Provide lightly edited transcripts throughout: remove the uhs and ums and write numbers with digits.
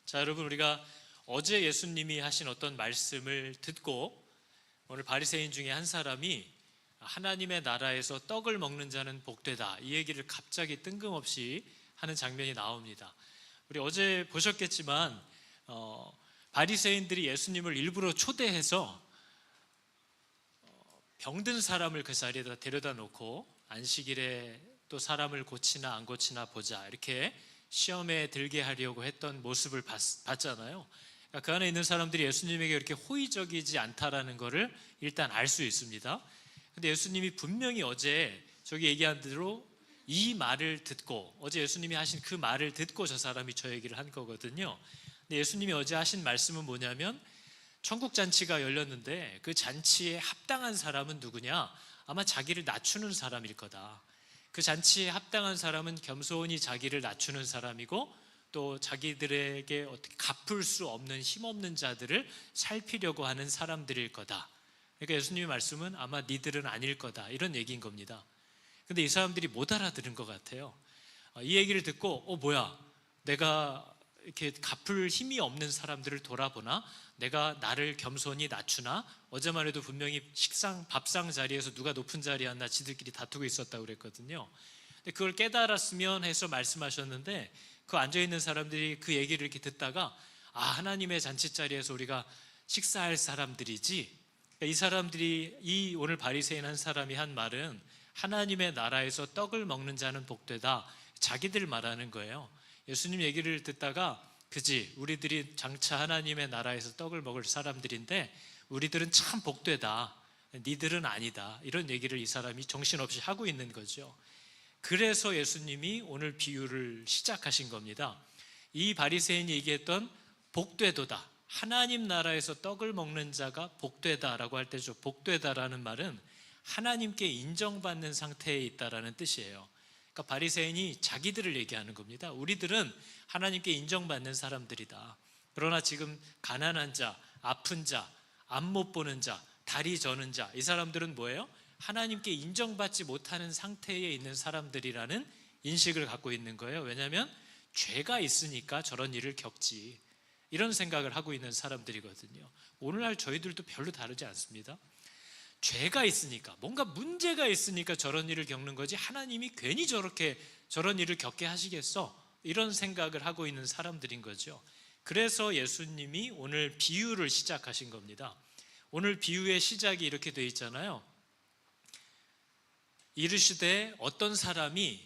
자, 여러분, 우리가 어제 예수님이 하신 어떤 말씀을 듣고 오늘 바리새인 중에 한 사람이 하나님의 나라에서 떡을 먹는 자는 복되다, 이 얘기를 갑자기 뜬금없이 하는 장면이 나옵니다. 우리 어제 보셨겠지만 바리새인들이 예수님을 일부러 초대해서 병든 사람을 그 자리에다 데려다 놓고 안식일에 또 사람을 고치나 안 고치나 보자, 이렇게 시험에 들게 하려고 했던 모습을 봤잖아요. 그러니까 그 안에 있는 사람들이 예수님에게 그렇게 호의적이지 않다라는 것을 일단 알 수 있습니다. 근데 예수님이 분명히 어제 저기 얘기한 대로 이 말을 듣고, 어제 예수님이 하신 그 말을 듣고 저 사람이 저 얘기를 한 거거든요. 근데 예수님이 어제 하신 말씀은 뭐냐면, 천국 잔치가 열렸는데 그 잔치에 합당한 사람은 누구냐? 아마 자기를 낮추는 사람일 거다. 그 잔치에 합당한 사람은 겸손히 자기를 낮추는 사람이고, 또 자기들에게 어떻게 갚을 수 없는 힘없는 자들을 살피려고 하는 사람들일 거다. 그러니까 예수님의 말씀은 아마 니들은 아닐 거다, 이런 얘기인 겁니다. 근데 이 사람들이 못 알아들은 것 같아요. 이 얘기를 듣고 뭐야, 내가 이렇게 갚을 힘이 없는 사람들을 돌아보나? 내가 나를 겸손히 낮추나? 어제만 해도 분명히 밥상 자리에서 누가 높은 자리에 앉나 지들끼리 다투고 있었다고 그랬거든요. 근데 그걸 깨달았으면 해서 말씀하셨는데, 그 앉아있는 사람들이 그 얘기를 이렇게 듣다가 하나님의 잔치 자리에서 우리가 식사할 사람들이지, 이 사람들이, 이 오늘 바리새인 한 사람이 한 말은 하나님의 나라에서 떡을 먹는 자는 복되다, 자기들 말하는 거예요. 예수님 얘기를 듣다가, 그지, 우리들이 장차 하나님의 나라에서 떡을 먹을 사람들인데 우리들은 참 복되다, 니들은 아니다, 이런 얘기를 이 사람이 정신없이 하고 있는 거죠. 그래서 예수님이 오늘 비유를 시작하신 겁니다. 이 바리새인이 얘기했던 복되도다, 하나님 나라에서 떡을 먹는 자가 복되다라고 할 때죠, 복되다라는 말은 하나님께 인정받는 상태에 있다라는 뜻이에요. 그러니까 바리새인이 자기들을 얘기하는 겁니다. 우리들은 하나님께 인정받는 사람들이다. 그러나 지금 가난한 자, 아픈 자, 앞 못 보는 자, 다리 저는 자, 이 사람들은 뭐예요? 하나님께 인정받지 못하는 상태에 있는 사람들이라는 인식을 갖고 있는 거예요. 왜냐하면 죄가 있으니까 저런 일을 겪지, 이런 생각을 하고 있는 사람들이거든요. 오늘날 저희들도 별로 다르지 않습니다. 죄가 있으니까, 뭔가 문제가 있으니까 저런 일을 겪는 거지, 하나님이 괜히 저런 일을 겪게 하시겠어? 이런 생각을 하고 있는 사람들인 거죠. 그래서 예수님이 오늘 비유를 시작하신 겁니다. 오늘 비유의 시작이 이렇게 돼 있잖아요. 이르시되 어떤 사람이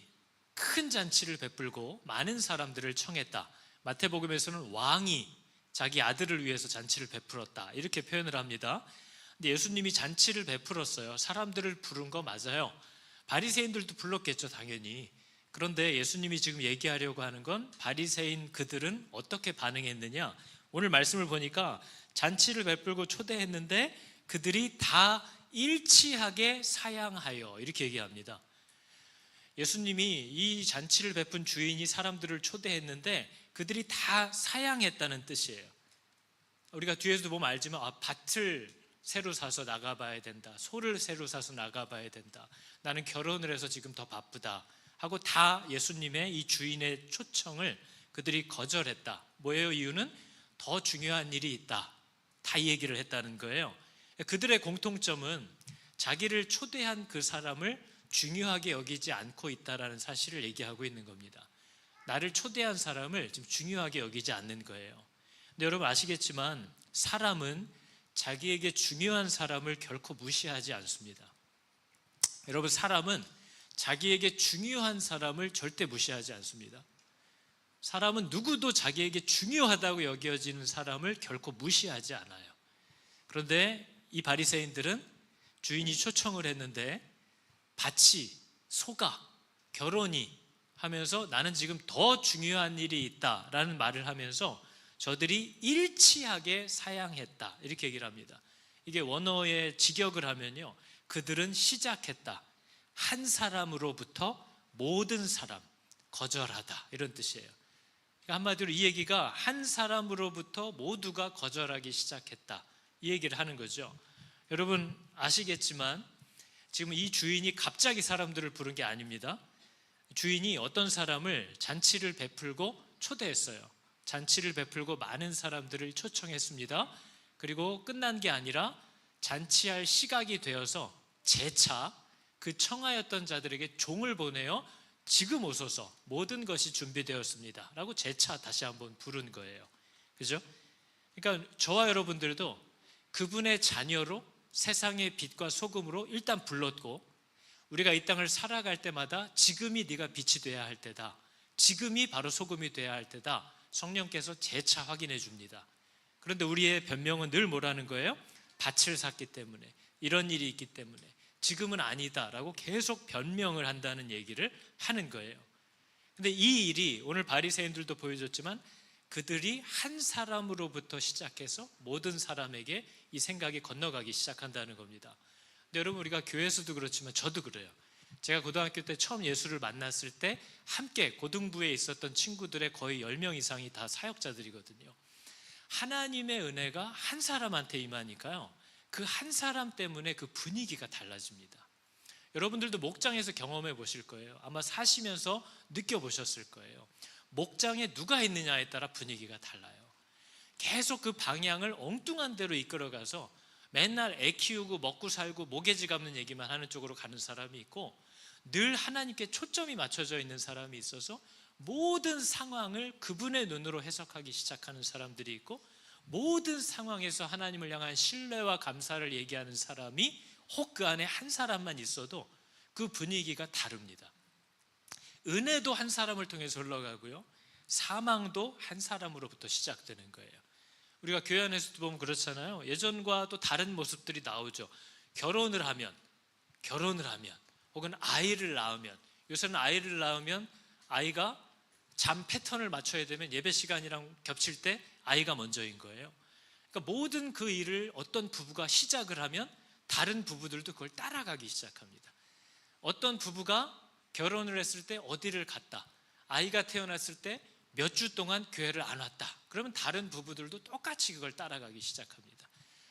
큰 잔치를 베풀고 많은 사람들을 청했다. 마태복음에서는 왕이 자기 아들을 위해서 잔치를 베풀었다, 이렇게 표현을 합니다. 근데 예수님이 잔치를 베풀었어요. 사람들을 부른 거 맞아요. 바리새인들도 불렀겠죠, 당연히. 그런데 예수님이 지금 얘기하려고 하는 건, 바리새인 그들은 어떻게 반응했느냐. 오늘 말씀을 보니까 잔치를 베풀고 초대했는데 그들이 다 일치하게 사양하여, 이렇게 얘기합니다. 예수님이 이 잔치를 베푼 주인이 사람들을 초대했는데 그들이 다 사양했다는 뜻이에요. 우리가 뒤에서도 보면 알지만 밭을 새로 사서 나가봐야 된다, 소를 새로 사서 나가봐야 된다, 나는 결혼을 해서 지금 더 바쁘다 하고 다 예수님의 이 주인의 초청을 그들이 거절했다. 뭐예요? 이유는 더 중요한 일이 있다, 다 이 얘기를 했다는 거예요. 그들의 공통점은 자기를 초대한 그 사람을 중요하게 여기지 않고 있다라는 사실을 얘기하고 있는 겁니다. 나를 초대한 사람을 좀 중요하게 여기지 않는 거예요. 근데 여러분 아시겠지만 사람은 자기에게 중요한 사람을 결코 무시하지 않습니다. 여러분, 사람은 자기에게 중요한 사람을 절대 무시하지 않습니다. 사람은 누구도 자기에게 중요하다고 여겨지는 사람을 결코 무시하지 않아요. 그런데 이 바리새인들은 주인이 초청을 했는데 밭이, 소가, 결혼이 하면서 나는 지금 더 중요한 일이 있다라는 말을 하면서 저들이 일치하게 사양했다, 이렇게 얘기를 합니다. 이게 원어의 직역을 하면요, 그들은 시작했다, 한 사람으로부터 모든 사람, 거절하다, 이런 뜻이에요. 그러니까 한마디로 이 얘기가 한 사람으로부터 모두가 거절하기 시작했다, 이 얘기를 하는 거죠. 여러분 아시겠지만 지금 이 주인이 갑자기 사람들을 부른 게 아닙니다. 주인이 어떤 사람을 잔치를 베풀고 초대했어요. 잔치를 베풀고 많은 사람들을 초청했습니다. 그리고 끝난 게 아니라 잔치할 시각이 되어서 재차 그 청하였던 자들에게 종을 보내어 지금 오소서, 모든 것이 준비되었습니다 라고 재차 다시 한번 부른 거예요. 그죠? 그러니까 저와 여러분들도 그분의 자녀로 세상의 빛과 소금으로 일단 불렀고, 우리가 이 땅을 살아갈 때마다 지금이 네가 빛이 돼야 할 때다, 지금이 바로 소금이 돼야 할 때다, 성령께서 재차 확인해 줍니다. 그런데 우리의 변명은 늘 뭐라는 거예요? 밭을 샀기 때문에, 이런 일이 있기 때문에 지금은 아니다라고 계속 변명을 한다는 얘기를 하는 거예요. 근데 이 일이 오늘 바리새인들도 보여줬지만 그들이 한 사람으로부터 시작해서 모든 사람에게 이 생각이 건너가기 시작한다는 겁니다. 근데 여러분, 우리가 교회에서도 그렇지만 저도 그래요. 제가 고등학교 때 처음 예수를 만났을 때 함께 고등부에 있었던 친구들의 거의 10명 이상이 다 사역자들이거든요. 하나님의 은혜가 한 사람한테 임하니까요, 그 한 사람 때문에 그 분위기가 달라집니다. 여러분들도 목장에서 경험해 보실 거예요. 아마 사시면서 느껴보셨을 거예요. 목장에 누가 있느냐에 따라 분위기가 달라요. 계속 그 방향을 엉뚱한 대로 이끌어가서 맨날 애 키우고 먹고 살고 모개지 감는 얘기만 하는 쪽으로 가는 사람이 있고, 늘 하나님께 초점이 맞춰져 있는 사람이 있어서 모든 상황을 그분의 눈으로 해석하기 시작하는 사람들이 있고, 모든 상황에서 하나님을 향한 신뢰와 감사를 얘기하는 사람이 혹 그 안에 한 사람만 있어도 그 분위기가 다릅니다. 은혜도 한 사람을 통해서 흘러가고요, 사망도 한 사람으로부터 시작되는 거예요. 우리가 교회 안에서도 보면 그렇잖아요. 예전과 또 다른 모습들이 나오죠. 결혼을 하면 혹은 아이를 낳으면, 요새는 아이를 낳으면 아이가 잠 패턴을 맞춰야 되면 예배 시간이랑 겹칠 때 아이가 먼저인 거예요. 그러니까 모든 그 일을 어떤 부부가 시작을 하면 다른 부부들도 그걸 따라가기 시작합니다. 어떤 부부가 결혼을 했을 때 어디를 갔다, 아이가 태어났을 때 몇 주 동안 교회를 안 왔다, 그러면 다른 부부들도 똑같이 그걸 따라가기 시작합니다.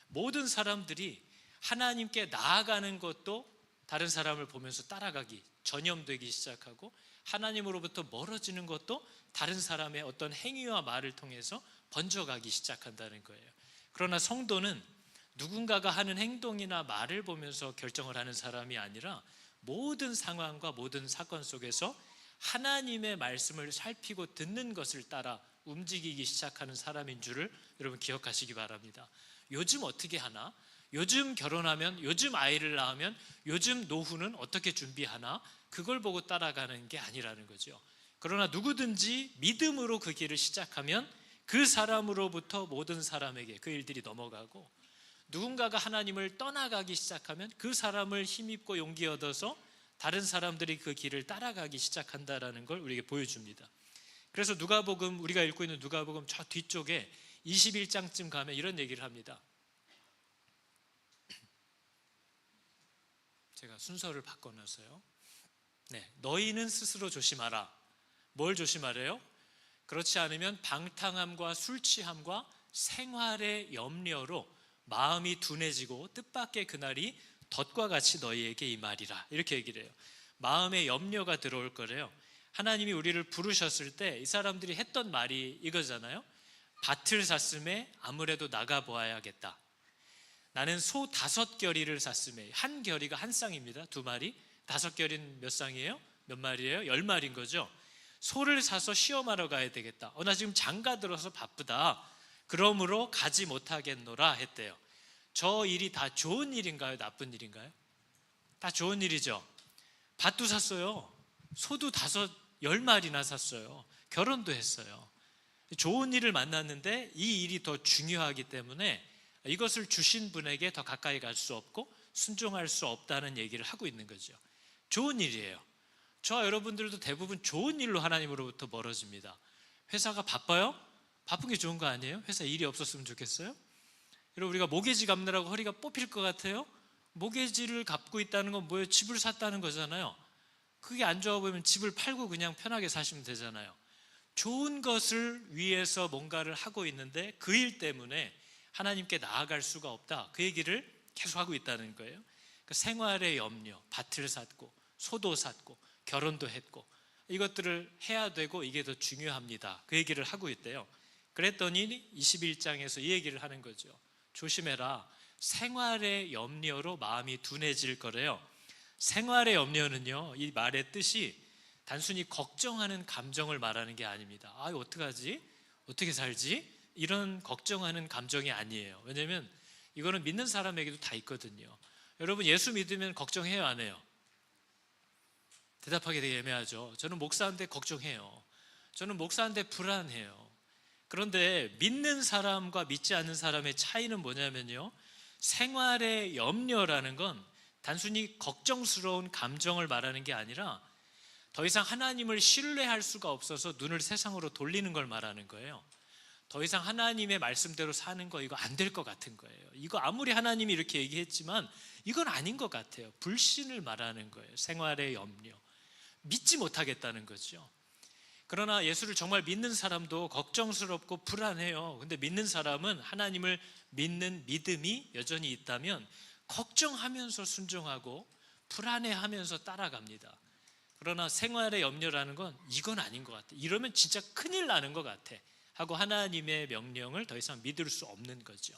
모든 사람들이 하나님께 나아가는 것도 다른 사람을 보면서 따라가기, 전염되기 시작하고, 하나님으로부터 멀어지는 것도 다른 사람의 어떤 행위와 말을 통해서 번져가기 시작한다는 거예요. 그러나 성도는 누군가가 하는 행동이나 말을 보면서 결정을 하는 사람이 아니라 모든 상황과 모든 사건 속에서 하나님의 말씀을 살피고 듣는 것을 따라 움직이기 시작하는 사람인 줄을 여러분 기억하시기 바랍니다. 요즘 어떻게 하나? 요즘 결혼하면, 요즘 아이를 낳으면, 요즘 노후는 어떻게 준비하나? 그걸 보고 따라가는 게 아니라는 거죠. 그러나 누구든지 믿음으로 그 길을 시작하면 그 사람으로부터 모든 사람에게 그 일들이 넘어가고, 누군가가 하나님을 떠나가기 시작하면 그 사람을 힘입고 용기 얻어서 다른 사람들이 그 길을 따라가기 시작한다라는 걸 우리에게 보여줍니다. 그래서 누가복음, 우리가 읽고 있는 누가복음 저 뒤쪽에 21장쯤 가면 이런 얘기를 합니다. 제가 순서를 바꿔놨어요. 너희는 스스로 조심하라. 뭘 조심하래요? 그렇지 않으면 방탕함과 술취함과 생활의 염려로 마음이 둔해지고 뜻밖의 그날이 덫과 같이 너희에게 임하리라, 이렇게 얘기를 해요. 마음에 염려가 들어올 거래요. 하나님이 우리를 부르셨을 때 이 사람들이 했던 말이 이거잖아요. 밭을 샀음에 아무래도 나가보아야겠다. 나는 소 5겨리를 샀음에, 한 겨리가 한 쌍입니다. 2마리. 5겨리는 몇 쌍이에요? 몇 마리예요? 10마리인 거죠. 소를 사서 시험하러 가야 되겠다. 나 지금 장가 들어서 바쁘다. 그러므로 가지 못하겠노라 했대요. 저 일이 다 좋은 일인가요? 나쁜 일인가요? 다 좋은 일이죠. 밭도 샀어요. 소도 10마리나 샀어요. 결혼도 했어요. 좋은 일을 만났는데 이 일이 더 중요하기 때문에 이것을 주신 분에게 더 가까이 갈 수 없고 순종할 수 없다는 얘기를 하고 있는 거죠. 좋은 일이에요. 저와 여러분들도 대부분 좋은 일로 하나님으로부터 멀어집니다. 회사가 바빠요? 바쁜 게 좋은 거 아니에요? 회사 일이 없었으면 좋겠어요? 여러분, 우리가 모개지 감느라고 허리가 뽑힐 것 같아요? 모개지를 갚고 있다는 건 뭐예요? 집을 샀다는 거잖아요. 그게 안 좋아 보이면 집을 팔고 그냥 편하게 사시면 되잖아요. 좋은 것을 위해서 뭔가를 하고 있는데 그 일 때문에 하나님께 나아갈 수가 없다, 그 얘기를 계속 하고 있다는 거예요. 그 생활의 염려, 밭을 샀고 소도 샀고 결혼도 했고 이것들을 해야 되고 이게 더 중요합니다, 그 얘기를 하고 있대요. 그랬더니 21장에서 이 얘기를 하는 거죠. 조심해라. 생활의 염려로 마음이 둔해질 거래요. 생활의 염려는요, 이 말의 뜻이 단순히 걱정하는 감정을 말하는 게 아닙니다. 어떡하지? 어떻게 살지? 이런 걱정하는 감정이 아니에요. 왜냐하면 이거는 믿는 사람에게도 다 있거든요. 여러분, 예수 믿으면 걱정해요, 안 해요? 대답하기 되게 애매하죠. 저는 목사인데 걱정해요. 저는 목사인데 불안해요. 그런데 믿는 사람과 믿지 않는 사람의 차이는 뭐냐면요, 생활의 염려라는 건 단순히 걱정스러운 감정을 말하는 게 아니라 더 이상 하나님을 신뢰할 수가 없어서 눈을 세상으로 돌리는 걸 말하는 거예요. 더 이상 하나님의 말씀대로 사는 거 이거 안 될 것 같은 거예요. 이거 아무리 하나님이 이렇게 얘기했지만 이건 아닌 것 같아요. 불신을 말하는 거예요. 생활의 염려, 믿지 못하겠다는 거죠. 그러나 예수를 정말 믿는 사람도 걱정스럽고 불안해요. 근데 믿는 사람은 하나님을 믿는 믿음이 여전히 있다면 걱정하면서 순종하고 불안해하면서 따라갑니다. 그러나 생활의 염려라는 건 이건 아닌 것 같아, 이러면 진짜 큰일 나는 것 같아 하고 하나님의 명령을 더 이상 믿을 수 없는 거죠.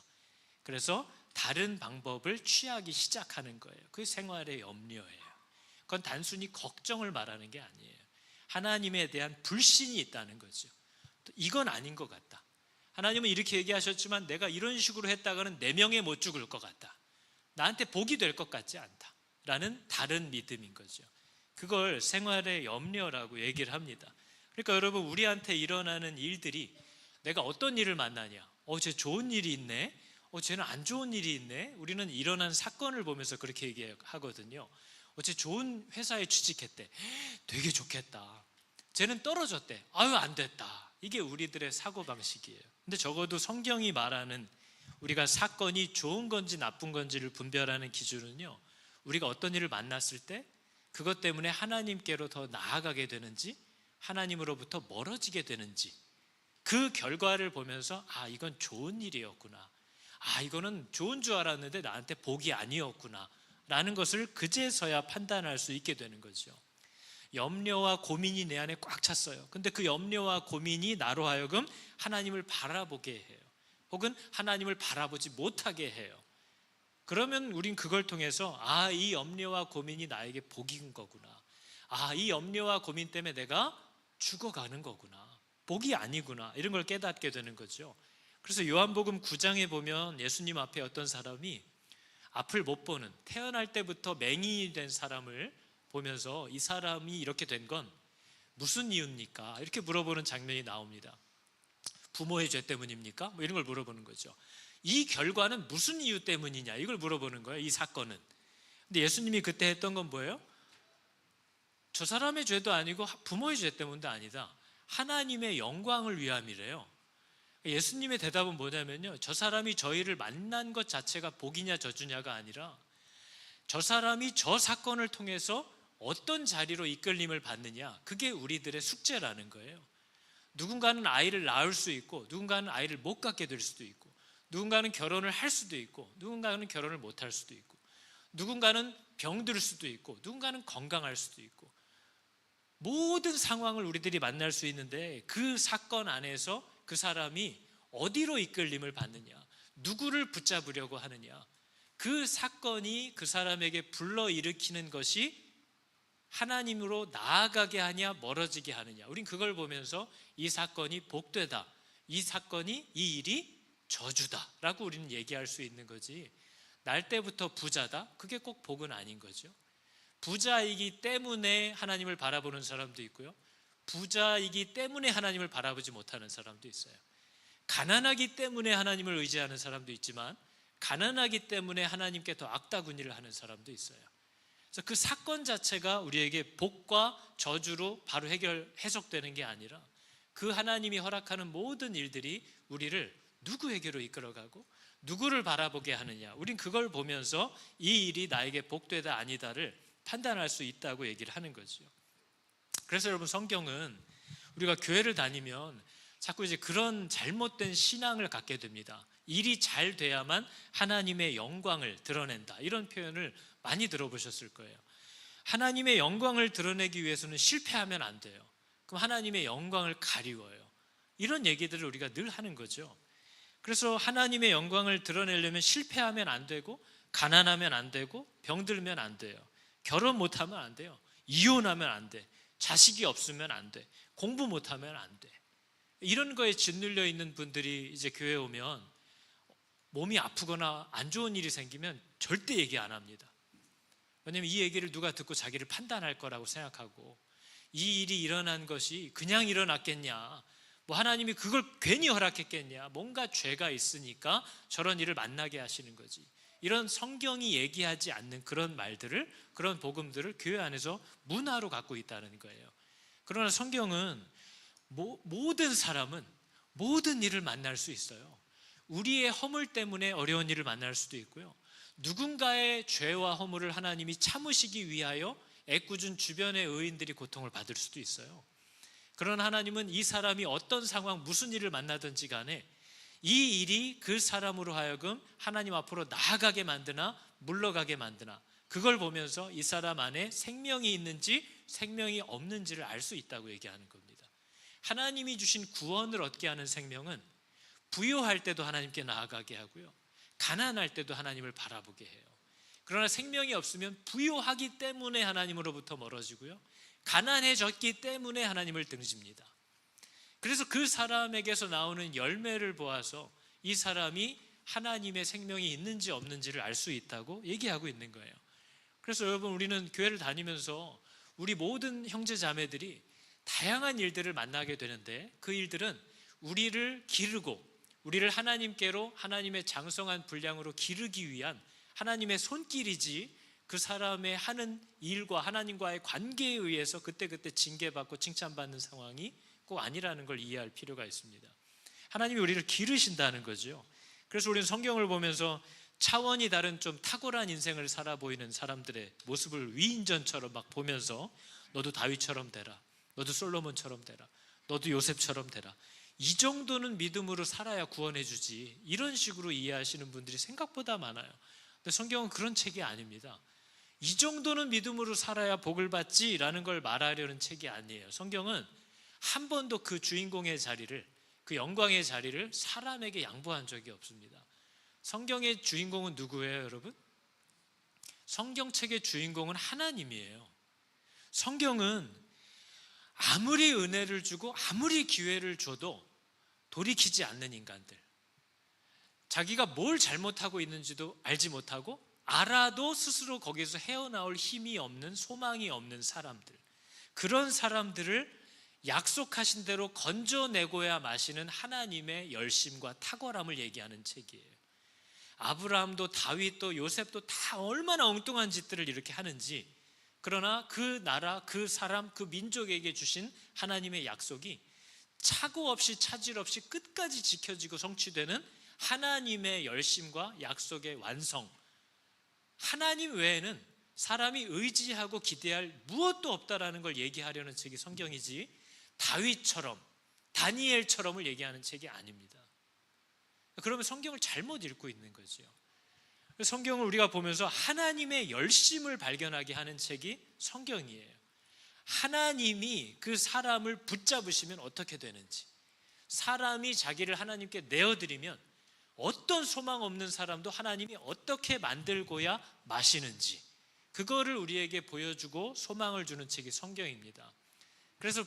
그래서 다른 방법을 취하기 시작하는 거예요. 그게 생활의 염려예요. 그건 단순히 걱정을 말하는 게 아니에요. 하나님에 대한 불신이 있다는 거죠. 이건 아닌 것 같다. 하나님은 이렇게 얘기하셨지만 내가 이런 식으로 했다가는 내 명예 못 죽을 것 같다. 나한테 복이 될 것 같지 않다 라는 다른 믿음인 거죠. 그걸 생활의 염려라고 얘기를 합니다. 그러니까 여러분, 우리한테 일어나는 일들이 내가 어떤 일을 만나냐, 쟤 좋은 일이 있네, 쟤는 안 좋은 일이 있네. 우리는 일어난 사건을 보면서 그렇게 얘기하거든요. 쟤 좋은 회사에 취직했대, 되게 좋겠다. 쟤는 떨어졌대, 안 됐다. 이게 우리들의 사고방식이에요. 근데 적어도 성경이 말하는 우리가 사건이 좋은 건지 나쁜 건지를 분별하는 기준은요, 우리가 어떤 일을 만났을 때 그것 때문에 하나님께로 더 나아가게 되는지 하나님으로부터 멀어지게 되는지 그 결과를 보면서 이건 좋은 일이었구나, 이거는 좋은 줄 알았는데 나한테 복이 아니었구나 라는 것을 그제서야 판단할 수 있게 되는 거죠. 염려와 고민이 내 안에 꽉 찼어요. 근데 그 염려와 고민이 나로 하여금 하나님을 바라보게 해요. 혹은 하나님을 바라보지 못하게 해요. 그러면 우린 그걸 통해서 이 염려와 고민이 나에게 복인 거구나, 이 염려와 고민 때문에 내가 죽어가는 거구나, 복이 아니구나, 이런 걸 깨닫게 되는 거죠. 그래서 요한복음 9장에 보면 예수님 앞에 어떤 사람이 앞을 못 보는, 태어날 때부터 맹인이 된 사람을 보면서 이 사람이 이렇게 된 건 무슨 이유입니까? 이렇게 물어보는 장면이 나옵니다. 부모의 죄 때문입니까? 뭐 이런 걸 물어보는 거죠. 이 결과는 무슨 이유 때문이냐, 이걸 물어보는 거예요. 이 사건은. 근데 예수님이 그때 했던 건 뭐예요? 저 사람의 죄도 아니고 부모의 죄 때문도 아니다, 하나님의 영광을 위함이래요. 예수님의 대답은 뭐냐면요, 저 사람이 저희를 만난 것 자체가 복이냐 저주냐가 아니라 저 사람이 저 사건을 통해서 어떤 자리로 이끌림을 받느냐, 그게 우리들의 숙제라는 거예요. 누군가는 아이를 낳을 수 있고 누군가는 아이를 못 갖게 될 수도 있고, 누군가는 결혼을 할 수도 있고 누군가는 결혼을 못 할 수도 있고, 누군가는 병들 수도 있고 누군가는 건강할 수도 있고, 모든 상황을 우리들이 만날 수 있는데 그 사건 안에서 그 사람이 어디로 이끌림을 받느냐, 누구를 붙잡으려고 하느냐, 그 사건이 그 사람에게 불러일으키는 것이 하나님으로 나아가게 하냐 멀어지게 하느냐, 우린 그걸 보면서 이 사건이 복되다, 이 사건이, 이 일이 저주다 라고 우리는 얘기할 수 있는 거지, 날 때부터 부자다, 그게 꼭 복은 아닌 거죠. 부자이기 때문에 하나님을 바라보는 사람도 있고요, 부자이기 때문에 하나님을 바라보지 못하는 사람도 있어요. 가난하기 때문에 하나님을 의지하는 사람도 있지만 가난하기 때문에 하나님께 더 악다구니를 하는 사람도 있어요. 그래서 그 사건 자체가 우리에게 복과 저주로 바로 해석되는 게 아니라 그 하나님이 허락하는 모든 일들이 우리를 누구에게로 이끌어가고 누구를 바라보게 하느냐, 우린 그걸 보면서 이 일이 나에게 복되다 아니다를 판단할 수 있다고 얘기를 하는 거죠. 그래서 여러분, 성경은 우리가 교회를 다니면 자꾸 이제 그런 잘못된 신앙을 갖게 됩니다. 일이 잘 돼야만 하나님의 영광을 드러낸다, 이런 표현을 많이 들어보셨을 거예요. 하나님의 영광을 드러내기 위해서는 실패하면 안 돼요. 그럼 하나님의 영광을 가리워요. 이런 얘기들을 우리가 늘 하는 거죠. 그래서 하나님의 영광을 드러내려면 실패하면 안 되고, 가난하면 안 되고, 병들면 안 돼요. 결혼 못하면 안 돼요. 이혼하면 안 돼. 자식이 없으면 안 돼. 공부 못하면 안 돼. 이런 거에 짓눌려 있는 분들이 이제 교회에 오면 몸이 아프거나 안 좋은 일이 생기면 절대 얘기 안 합니다. 왜냐하면 이 얘기를 누가 듣고 자기를 판단할 거라고 생각하고, 이 일이 일어난 것이 그냥 일어났겠냐, 뭐 하나님이 그걸 괜히 허락했겠냐, 뭔가 죄가 있으니까 저런 일을 만나게 하시는 거지. 이런 성경이 얘기하지 않는 그런 말들을, 그런 복음들을 교회 안에서 문화로 갖고 있다는 거예요. 그러나 성경은 모든 사람은 모든 일을 만날 수 있어요. 우리의 허물 때문에 어려운 일을 만날 수도 있고요, 누군가의 죄와 허물을 하나님이 참으시기 위하여 애꿎은 주변의 의인들이 고통을 받을 수도 있어요. 그러나 하나님은 이 사람이 어떤 상황, 무슨 일을 만나든지 간에 이 일이 그 사람으로 하여금 하나님 앞으로 나아가게 만드나 물러가게 만드나, 그걸 보면서 이 사람 안에 생명이 있는지 생명이 없는지를 알 수 있다고 얘기하는 겁니다. 하나님이 주신 구원을 얻게 하는 생명은 부요할 때도 하나님께 나아가게 하고요, 가난할 때도 하나님을 바라보게 해요. 그러나 생명이 없으면 부요하기 때문에 하나님으로부터 멀어지고요, 가난해졌기 때문에 하나님을 등집니다. 그래서 그 사람에게서 나오는 열매를 보아서 이 사람이 하나님의 생명이 있는지 없는지를 알 수 있다고 얘기하고 있는 거예요. 그래서 여러분, 우리는 교회를 다니면서 우리 모든 형제 자매들이 다양한 일들을 만나게 되는데, 그 일들은 우리를 기르고 우리를 하나님께로, 하나님의 장성한 분량으로 기르기 위한 하나님의 손길이지, 그 사람의 하는 일과 하나님과의 관계에 의해서 그때그때 징계받고 칭찬받는 상황이 꼭 아니라는 걸 이해할 필요가 있습니다. 하나님이 우리를 기르신다는 거죠. 그래서 우리는 성경을 보면서 차원이 다른 좀 탁월한 인생을 살아 보이는 사람들의 모습을 위인전처럼 막 보면서, 너도 다윗처럼 되라, 너도 솔로몬처럼 되라, 너도 요셉처럼 되라, 이 정도는 믿음으로 살아야 구원해 주지, 이런 식으로 이해하시는 분들이 생각보다 많아요. 근데 성경은 그런 책이 아닙니다. 이 정도는 믿음으로 살아야 복을 받지라는 걸 말하려는 책이 아니에요. 성경은 한 번도 그 주인공의 자리를, 그 영광의 자리를 사람에게 양보한 적이 없습니다. 성경의 주인공은 누구예요, 여러분? 성경책의 주인공은 하나님이에요. 성경은 아무리 은혜를 주고 아무리 기회를 줘도 돌이키지 않는 인간들, 자기가 뭘 잘못하고 있는지도 알지 못하고 알아도 스스로 거기서 헤어나올 힘이 없는, 소망이 없는 사람들, 그런 사람들을 약속하신 대로 건져내고야 마시는 하나님의 열심과 탁월함을 얘기하는 책이에요. 아브라함도 다윗도 요셉도 다 얼마나 엉뚱한 짓들을 이렇게 하는지, 그러나 그 나라, 그 사람, 그 민족에게 주신 하나님의 약속이 착오 없이 차질 없이 끝까지 지켜지고 성취되는 하나님의 열심과 약속의 완성, 하나님 외에는 사람이 의지하고 기대할 무엇도 없다라는 걸 얘기하려는 책이 성경이지, 다윗처럼 다니엘처럼을 얘기하는 책이 아닙니다. 그러면 성경을 잘못 읽고 있는 거죠. 성경을 우리가 보면서 하나님의 열심을 발견하게 하는 책이 성경이에요. 하나님이 그 사람을 붙잡으시면 어떻게 되는지, 사람이 자기를 하나님께 내어드리면 어떤 소망 없는 사람도 하나님이 어떻게 만들고야 마시는지, 그거를 우리에게 보여주고 소망을 주는 책이 성경입니다. 그래서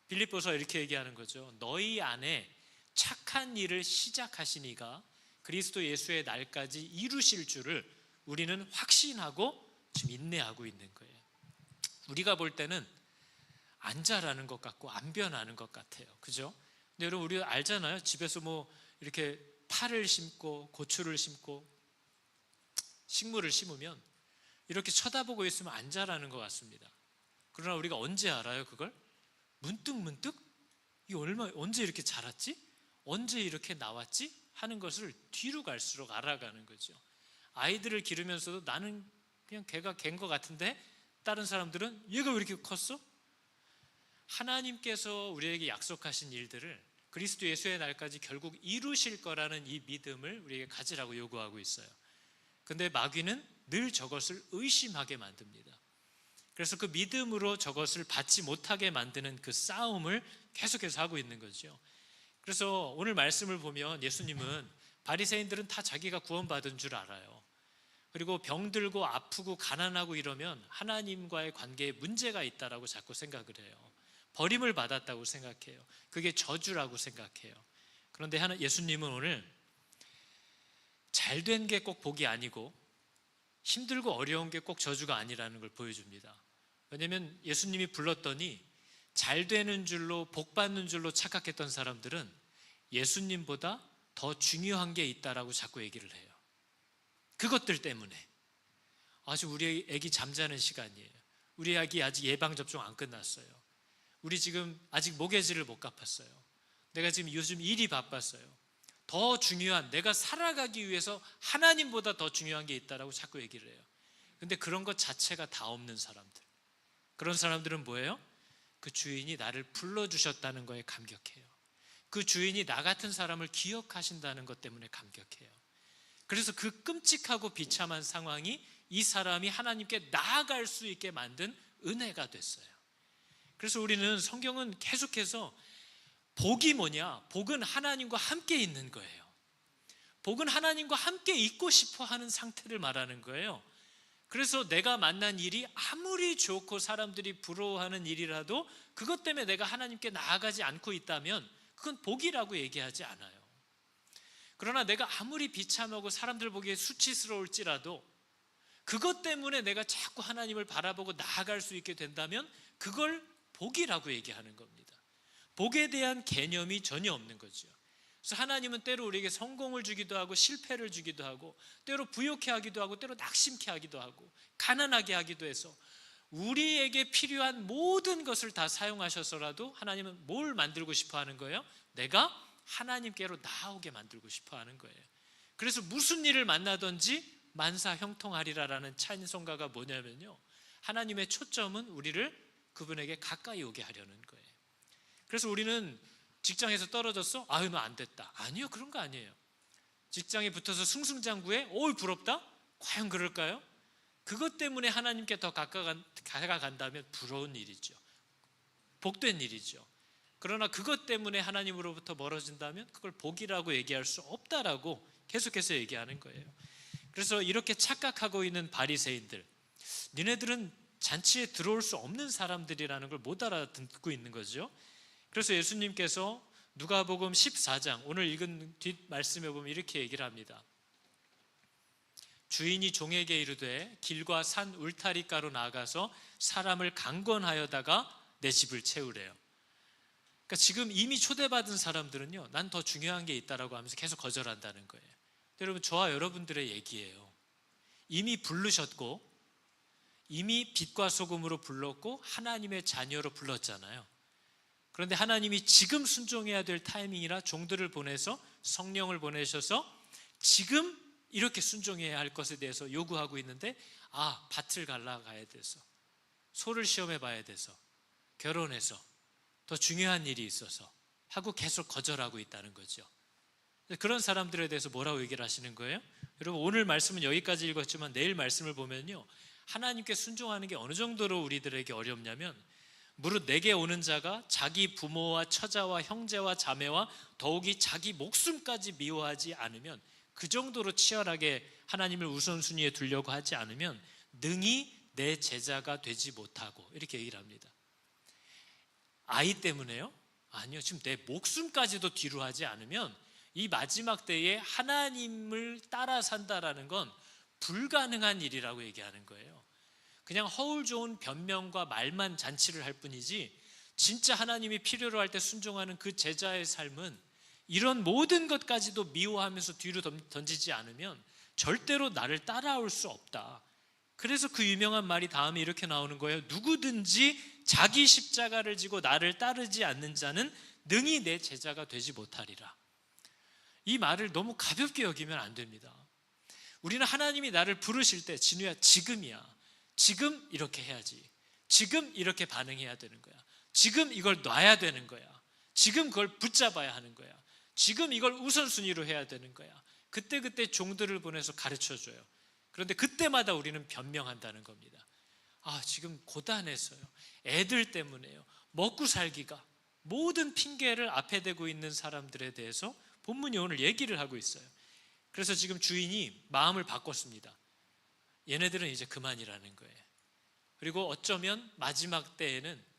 빌립보서 이렇게 얘기하는 거죠. 너희 안에 착한 일을 시작하시니가 그리스도 예수의 날까지 이루실 줄을 우리는 확신하고 지금 인내하고 있는 거예요. 우리가 볼 때는 안 자라는 것 같고 안 변하는 것 같아요. 그죠? 근데 여러분, 우리 알잖아요. 집에서 뭐 이렇게 파를 심고 고추를 심고 식물을 심으면 이렇게 쳐다보고 있으면 안 자라는 것 같습니다. 그러나 우리가 언제 알아요, 그걸? 문득 이 언제 이렇게 자랐지? 언제 이렇게 나왔지? 하는 것을 뒤로 갈수록 알아가는 거죠. 아이들을 기르면서도 나는 그냥 걔가 걘 것 같은데 다른 사람들은 얘가 왜 이렇게 컸어? 하나님께서 우리에게 약속하신 일들을 그리스도 예수의 날까지 결국 이루실 거라는 이 믿음을 우리에게 가지라고 요구하고 있어요. 근데 마귀는 늘 저것을 의심하게 만듭니다. 그래서 그 믿음으로 저것을 받지 못하게 만드는 그 싸움을 계속해서 하고 있는 거죠. 그래서 오늘 말씀을 보면 예수님은 바리새인들은 다 자기가 구원받은 줄 알아요. 그리고 병들고 아프고 가난하고 이러면 하나님과의 관계에 문제가 있다라고 자꾸 생각을 해요. 버림을 받았다고 생각해요. 그게 저주라고 생각해요. 그런데 예수님은 오늘 잘된 게 꼭 복이 아니고 힘들고 어려운 게 꼭 저주가 아니라는 걸 보여줍니다. 왜냐하면 예수님이 불렀더니 잘 되는 줄로 복 받는 줄로 착각했던 사람들은 예수님보다 더 중요한 게 있다라고 자꾸 얘기를 해요. 그것들 때문에. 아직 우리 애기 잠자는 시간이에요. 우리 아기 아직 예방접종 안 끝났어요. 우리 지금 아직 모기지를 못 갚았어요. 내가 지금 요즘 일이 바빴어요. 더 중요한, 내가 살아가기 위해서 하나님보다 더 중요한 게 있다라고 자꾸 얘기를 해요. 근데 그런 것 자체가 다 없는 사람들, 그런 사람들은 뭐예요? 그 주인이 나를 불러주셨다는 거에 감격해요. 그 주인이 나 같은 사람을 기억하신다는 것 때문에 감격해요. 그래서 그 끔찍하고 비참한 상황이 이 사람이 하나님께 나아갈 수 있게 만든 은혜가 됐어요. 그래서 우리는 성경은 계속해서 복이 뭐냐? 복은 하나님과 함께 있는 거예요. 복은 하나님과 함께 있고 싶어 하는 상태를 말하는 거예요. 그래서 내가 만난 일이 아무리 좋고 사람들이 부러워하는 일이라도 그것 때문에 내가 하나님께 나아가지 않고 있다면 그건 복이라고 얘기하지 않아요. 그러나 내가 아무리 비참하고 사람들 보기에 수치스러울지라도 그것 때문에 내가 자꾸 하나님을 바라보고 나아갈 수 있게 된다면 그걸 복이라고 얘기하는 겁니다. 복에 대한 개념이 전혀 없는 거죠. 그래서 하나님은 때로 우리에게 성공을 주기도 하고 실패를 주기도 하고 때로 부욕해 하기도 하고 때로 낙심케 하기도 하고 가난하게 하기도 해서 우리에게 필요한 모든 것을 다 사용하셔서라도 하나님은 뭘 만들고 싶어 하는 거예요? 내가 하나님께로 나아오게 만들고 싶어 하는 거예요. 그래서 무슨 일을 만나든지 만사 형통하리라라는 찬송가가 뭐냐면요, 하나님의 초점은 우리를 그분에게 가까이 오게 하려는 거예요. 그래서 우리는 직장에서 떨어졌어? 아유 너 안 됐다. 아니요, 그런 거 아니에요. 직장에 붙어서 승승장구해? 어이 부럽다? 과연 그럴까요? 그것 때문에 하나님께 더 가까간다면 부러운 일이죠. 복된 일이죠. 그러나 그것 때문에 하나님으로부터 멀어진다면 그걸 복이라고 얘기할 수 없다라고 계속해서 얘기하는 거예요. 그래서 이렇게 착각하고 있는 바리새인들, 니네들은 잔치에 들어올 수 없는 사람들이라는 걸 못 알아듣고 있는 거죠. 그래서 예수님께서 누가복음 14장 오늘 읽은 뒷 말씀에 보면 이렇게 얘기를 합니다. 주인이 종에게 이르되 길과 산 울타리가로 나가서 사람을 강권하여다가 내 집을 채우래요. 그러니까 지금 이미 초대받은 사람들은요, 난 더 중요한 게 있다라고 하면서 계속 거절한다는 거예요. 여러분, 저와 여러분들의 얘기예요. 이미 부르셨고 이미 빛과 소금으로 불렀고 하나님의 자녀로 불렀잖아요. 그런데 하나님이 지금 순종해야 될 타이밍이라 종들을 보내서 성령을 보내셔서 지금 이렇게 순종해야 할 것에 대해서 요구하고 있는데, 밭을 갈라가야 돼서, 소를 시험해 봐야 돼서, 결혼해서 더 중요한 일이 있어서 하고 계속 거절하고 있다는 거죠. 그런 사람들에 대해서 뭐라고 얘기를 하시는 거예요? 여러분, 오늘 말씀은 여기까지 읽었지만 내일 말씀을 보면요, 하나님께 순종하는 게 어느 정도로 우리들에게 어렵냐면, 무릇 내게 오는 자가 자기 부모와 처자와 형제와 자매와 더욱이 자기 목숨까지 미워하지 않으면, 그 정도로 치열하게 하나님을 우선순위에 두려고 하지 않으면 능히 내 제자가 되지 못하고, 이렇게 얘기를 합니다. 아이 때문에요? 아니요, 지금 내 목숨까지도 뒤로 하지 않으면 이 마지막 때에 하나님을 따라 산다라는 건 불가능한 일이라고 얘기하는 거예요. 그냥 허울 좋은 변명과 말만 잔치를 할 뿐이지, 진짜 하나님이 필요로 할 때 순종하는 그 제자의 삶은 이런 모든 것까지도 미워하면서 뒤로 던지지 않으면 절대로 나를 따라올 수 없다. 그래서 그 유명한 말이 다음에 이렇게 나오는 거예요. 누구든지 자기 십자가를 지고 나를 따르지 않는 자는 능히 내 제자가 되지 못하리라. 이 말을 너무 가볍게 여기면 안 됩니다. 우리는 하나님이 나를 부르실 때, 진우야 지금이야, 지금 이렇게 해야지, 지금 이렇게 반응해야 되는 거야, 지금 이걸 놔야 되는 거야, 지금 그걸 붙잡아야 하는 거야, 지금 이걸 우선순위로 해야 되는 거야. 그때그때 종들을 보내서 가르쳐줘요. 그런데 그때마다 우리는 변명한다는 겁니다. 지금 고단해서요, 애들 때문에요, 먹고 살기가, 모든 핑계를 앞에 대고 있는 사람들에 대해서 본문이 오늘 얘기를 하고 있어요. 그래서 지금 주인이 마음을 바꿨습니다. 얘네들은 이제 그만이라는 거예요. 그리고 어쩌면 마지막 때에는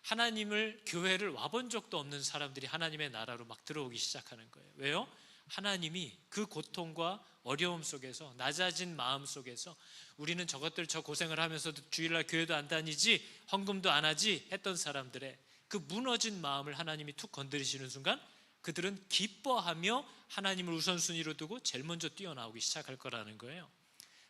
하나님을, 교회를 와본 적도 없는 사람들이 하나님의 나라로 막 들어오기 시작하는 거예요. 왜요? 하나님이 그 고통과 어려움 속에서, 낮아진 마음 속에서, 우리는 저것들 저 고생을 하면서도 주일날 교회도 안 다니지, 헌금도 안 하지 했던 사람들의 그 무너진 마음을 하나님이 툭 건드리시는 순간 그들은 기뻐하며 하나님을 우선순위로 두고 제일 먼저 뛰어나오기 시작할 거라는 거예요.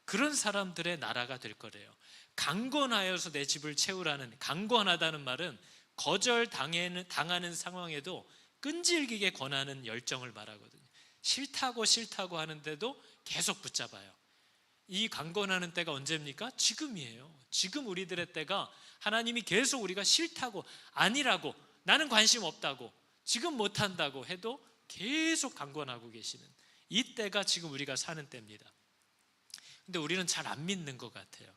그런 사람들의 나라가 될 거래요. 강권하여서 내 집을 채우라는, 강권하다는 말은 거절당하는 상황에도 끈질기게 권하는 열정을 말하거든요. 싫다고 하는데도 계속 붙잡아요. 이 강권하는 때가 언제입니까? 지금이에요. 지금 우리들의 때가, 하나님이 계속 우리가 싫다고, 아니라고, 나는 관심 없다고, 지금 못한다고 해도 계속 강권하고 계시는 이 때가 지금 우리가 사는 때입니다. 근데 우리는 잘 안 믿는 것 같아요.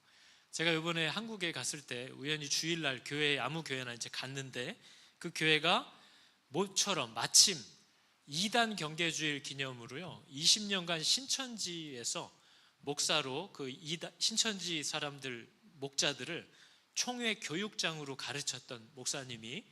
제가 이번에 한국에 갔을 때 우연히 주일날 교회에, 아무 교회나 이제 갔는데, 그 교회가 모처럼 마침 2단 경계주일 기념으로요 20년간 신천지에서 목사로 그 신천지 사람들, 목자들을 총회 교육장으로 가르쳤던 목사님이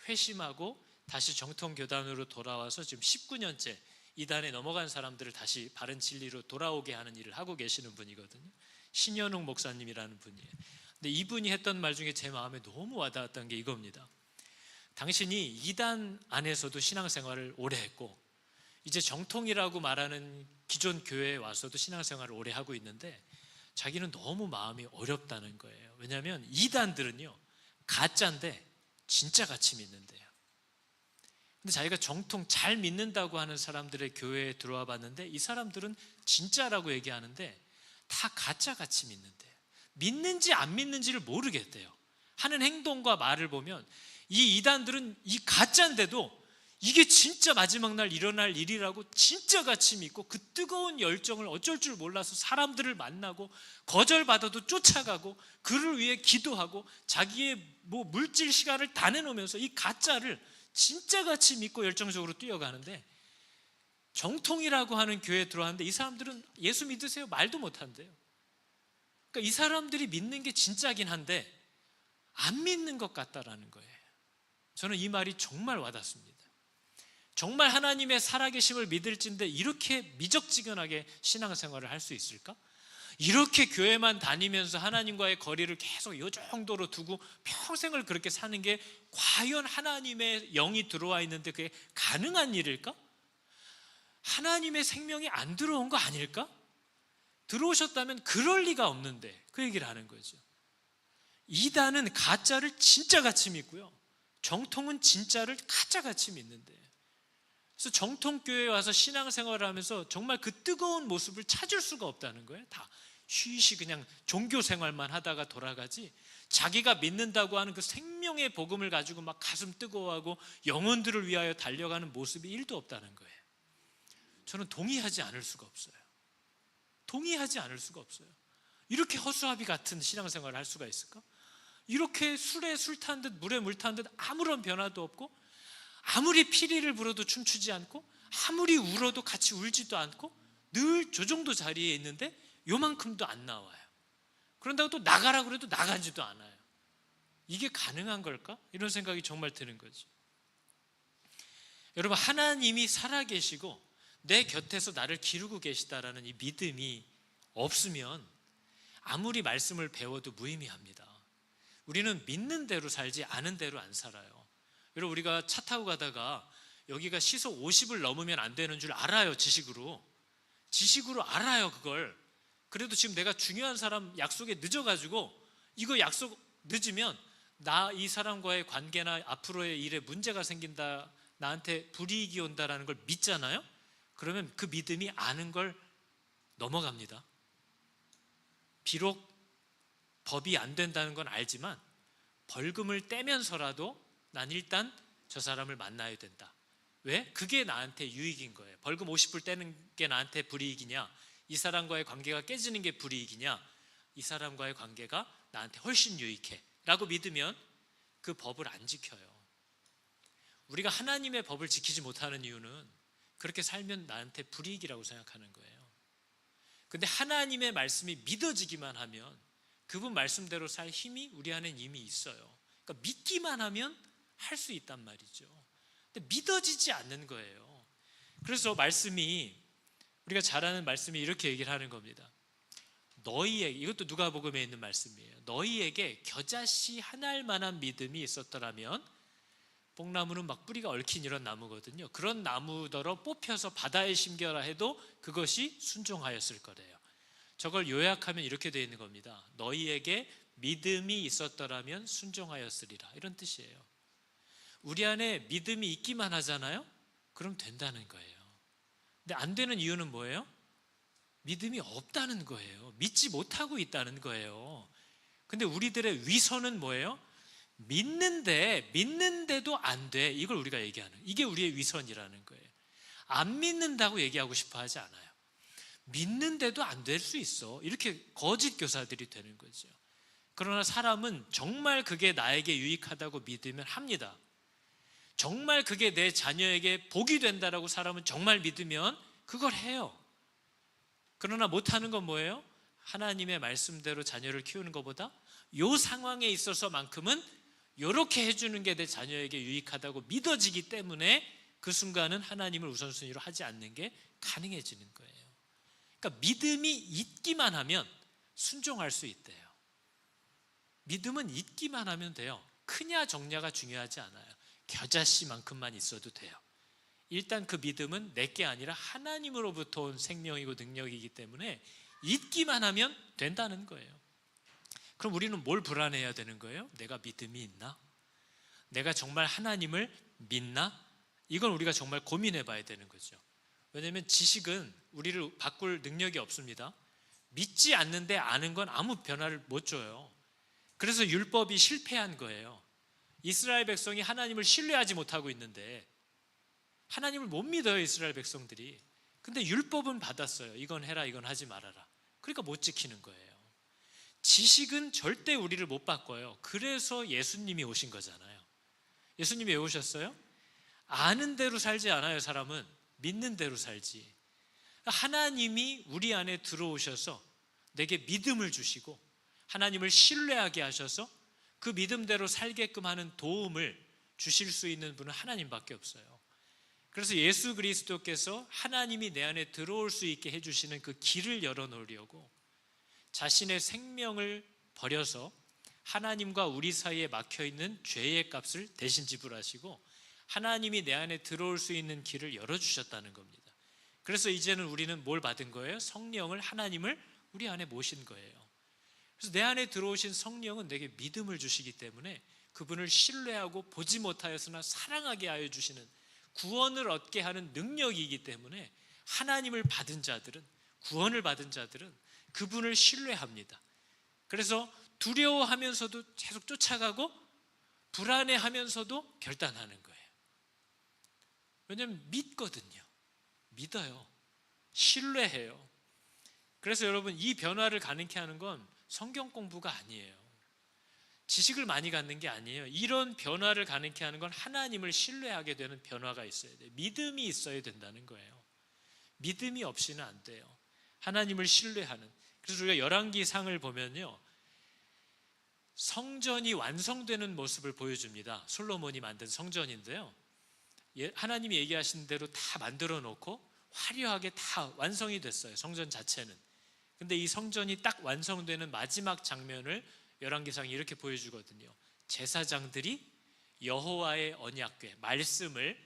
회심하고 다시 정통교단으로 돌아와서 지금 19년째 이단에 넘어간 사람들을 다시 바른 진리로 돌아오게 하는 일을 하고 계시는 분이거든요. 신현웅 목사님이라는 분이에요. 근데 이분이 했던 말 중에 제 마음에 너무 와닿았던 게 이겁니다. 당신이 이단 안에서도 신앙생활을 오래 했고, 이제 정통이라고 말하는 기존 교회에 와서도 신앙생활을 오래 하고 있는데, 자기는 너무 마음이 어렵다는 거예요. 왜냐하면 이단들은요 가짜인데 진짜 같이 믿는데요. 근데 자기가 정통 잘 믿는다고 하는 사람들의 교회에 들어와 봤는데, 이 사람들은 진짜라고 얘기하는데 다 가짜같이 믿는데요. 믿는지 안 믿는지를 모르겠대요. 하는 행동과 말을 보면 이 이단들은 이 가짜인데도 이게 진짜 마지막 날 일어날 일이라고 진짜 같이 믿고, 그 뜨거운 열정을 어쩔 줄 몰라서 사람들을 만나고 거절받아도 쫓아가고 그를 위해 기도하고 자기의 물질 시간을 다 내놓으면서 이 가짜를 진짜 같이 믿고 열정적으로 뛰어가는데, 정통이라고 하는 교회에 들어왔는데 이 사람들은 예수 믿으세요? 말도 못한대요. 그러니까 이 사람들이 믿는 게 진짜긴 한데 안 믿는 것 같다라는 거예요. 저는 이 말이 정말 와닿습니다. 정말 하나님의 살아계심을 믿을진데 이렇게 미적지근하게 신앙생활을 할 수 있을까? 이렇게 교회만 다니면서 하나님과의 거리를 계속 이 정도로 두고 평생을 그렇게 사는 게 과연 하나님의 영이 들어와 있는데 그게 가능한 일일까? 하나님의 생명이 안 들어온 거 아닐까? 들어오셨다면 그럴 리가 없는데, 그 얘기를 하는 거죠. 이단은 가짜를 진짜같이 믿고요, 정통은 진짜를 가짜같이 믿는데, 그래서 정통교회에 와서 신앙생활을 하면서 정말 그 뜨거운 모습을 찾을 수가 없다는 거예요. 다 쉬쉬 그냥 종교생활만 하다가 돌아가지, 자기가 믿는다고 하는 그 생명의 복음을 가지고 막 가슴 뜨거워하고 영혼들을 위하여 달려가는 모습이 1도 없다는 거예요. 저는 동의하지 않을 수가 없어요. 동의하지 않을 수가 없어요. 이렇게 허수아비 같은 신앙생활을 할 수가 있을까? 이렇게 술에 술 탄 듯 물에 물 탄 듯 아무런 변화도 없고, 아무리 피리를 불어도 춤추지 않고, 아무리 울어도 같이 울지도 않고, 늘 저 정도 자리에 있는데 요만큼도 안 나와요. 그런다고 또 나가라고 그래도 나가지도 않아요. 이게 가능한 걸까? 이런 생각이 정말 드는 거죠. 여러분, 하나님이 살아계시고 내 곁에서 나를 기르고 계시다라는 이 믿음이 없으면 아무리 말씀을 배워도 무의미합니다. 우리는 믿는 대로 살지 아는 대로 안 살아요. 여러분, 우리가 차 타고 가다가 여기가 시속 50을 넘으면 안 되는 줄 알아요. 지식으로 알아요. 그걸. 그래도 지금 내가 중요한 사람 약속에 늦어가지고 이거 약속 늦으면 나 이 사람과의 관계나 앞으로의 일에 문제가 생긴다, 나한테 불이익이 온다라는 걸 믿잖아요. 그러면 그 믿음이 아는 걸 넘어갑니다. 비록 법이 안 된다는 건 알지만 벌금을 떼면서라도 난 일단 저 사람을 만나야 된다. 왜? 그게 나한테 유익인 거예요. 벌금 50불 떼는 게 나한테 불이익이냐, 이 사람과의 관계가 깨지는 게 불이익이냐, 이 사람과의 관계가 나한테 훨씬 유익해 라고 믿으면 그 법을 안 지켜요. 우리가 하나님의 법을 지키지 못하는 이유는 그렇게 살면 나한테 불이익이라고 생각하는 거예요. 근데 하나님의 말씀이 믿어지기만 하면 그분 말씀대로 살 힘이 우리 안에 이미 있어요. 그러니까 믿기만 하면 할 수 있단 말이죠. 근데 믿어지지 않는 거예요. 그래서 말씀이, 우리가 잘 아는 말씀이 이렇게 얘기를 하는 겁니다. 너희에게, 이것도 누가복음에 있는 말씀이에요. 너희에게 겨자씨 한 알만한 믿음이 있었더라면, 뽕나무는 막 뿌리가 얽힌 이런 나무거든요. 그런 나무더러 뽑혀서 바다에 심겨라 해도 그것이 순종하였을 거래요. 저걸 요약하면 이렇게 되어 있는 겁니다. 너희에게 믿음이 있었더라면 순종하였으리라, 이런 뜻이에요. 우리 안에 믿음이 있기만 하잖아요? 그럼 된다는 거예요. 근데 안 되는 이유는 뭐예요? 믿음이 없다는 거예요. 믿지 못하고 있다는 거예요. 근데 우리들의 위선은 뭐예요? 믿는데도 안 돼. 이걸 우리가 얘기하는, 이게 우리의 위선이라는 거예요. 안 믿는다고 얘기하고 싶어 하지 않아요. 믿는데도 안 될 수 있어. 이렇게 거짓 교사들이 되는 거죠. 그러나 사람은 정말 그게 나에게 유익하다고 믿으면 합니다. 정말 그게 내 자녀에게 복이 된다라고 사람은 정말 믿으면 그걸 해요. 그러나 못하는 건 뭐예요? 하나님의 말씀대로 자녀를 키우는 것보다 이 상황에 있어서만큼은 이렇게 해주는 게 내 자녀에게 유익하다고 믿어지기 때문에 그 순간은 하나님을 우선순위로 하지 않는 게 가능해지는 거예요. 그러니까 믿음이 있기만 하면 순종할 수 있대요. 믿음은 있기만 하면 돼요. 크냐 적냐가 중요하지 않아요. 겨자씨만큼만 있어도 돼요. 일단 그 믿음은 내게 아니라 하나님으로부터 온 생명이고 능력이기 때문에 있기만 하면 된다는 거예요. 그럼 우리는 뭘 불안해야 되는 거예요? 내가 믿음이 있나? 내가 정말 하나님을 믿나? 이건 우리가 정말 고민해 봐야 되는 거죠. 왜냐하면 지식은 우리를 바꿀 능력이 없습니다. 믿지 않는데 아는 건 아무 변화를 못 줘요. 그래서 율법이 실패한 거예요. 이스라엘 백성이 하나님을 신뢰하지 못하고 있는데, 하나님을 못 믿어요, 이스라엘 백성들이. 근데 율법은 받았어요. 이건 해라, 이건 하지 말아라. 그러니까 못 지키는 거예요. 지식은 절대 우리를 못 바꿔요. 그래서 예수님이 오신 거잖아요. 예수님이 왜 오셨어요? 아는 대로 살지 않아요. 사람은 믿는 대로 살지. 하나님이 우리 안에 들어오셔서 내게 믿음을 주시고 하나님을 신뢰하게 하셔서 그 믿음대로 살게끔 하는 도움을 주실 수 있는 분은 하나님밖에 없어요. 그래서 예수 그리스도께서 하나님이 내 안에 들어올 수 있게 해주시는 그 길을 열어놓으려고 자신의 생명을 버려서 하나님과 우리 사이에 막혀있는 죄의 값을 대신 지불하시고 하나님이 내 안에 들어올 수 있는 길을 열어주셨다는 겁니다. 그래서 이제는 우리는 뭘 받은 거예요? 성령을, 하나님을 우리 안에 모신 거예요. 그래서 내 안에 들어오신 성령은 내게 믿음을 주시기 때문에 그분을 신뢰하고 보지 못하였으나 사랑하게 하여 주시는, 구원을 얻게 하는 능력이기 때문에 하나님을 받은 자들은, 구원을 받은 자들은 그분을 신뢰합니다. 그래서 두려워하면서도 계속 쫓아가고 불안해하면서도 결단하는 거예요. 왜냐하면 믿거든요. 믿어요. 신뢰해요. 그래서 여러분, 이 변화를 가능케 하는 건 성경 공부가 아니에요. 지식을 많이 갖는 게 아니에요. 이런 변화를 가능케 하는 건 하나님을 신뢰하게 되는 변화가 있어야 돼요. 믿음이 있어야 된다는 거예요. 믿음이 없이는 안 돼요. 하나님을 신뢰하는. 그래서 우리가 열왕기상을 보면요, 성전이 완성되는 모습을 보여줍니다. 솔로몬이 만든 성전인데요, 하나님이 얘기하신 대로 다 만들어 놓고 화려하게 다 완성이 됐어요, 성전 자체는. 근데 이 성전이 딱 완성되는 마지막 장면을 열왕기상이 이렇게 보여주거든요. 제사장들이 여호와의 언약궤, 말씀을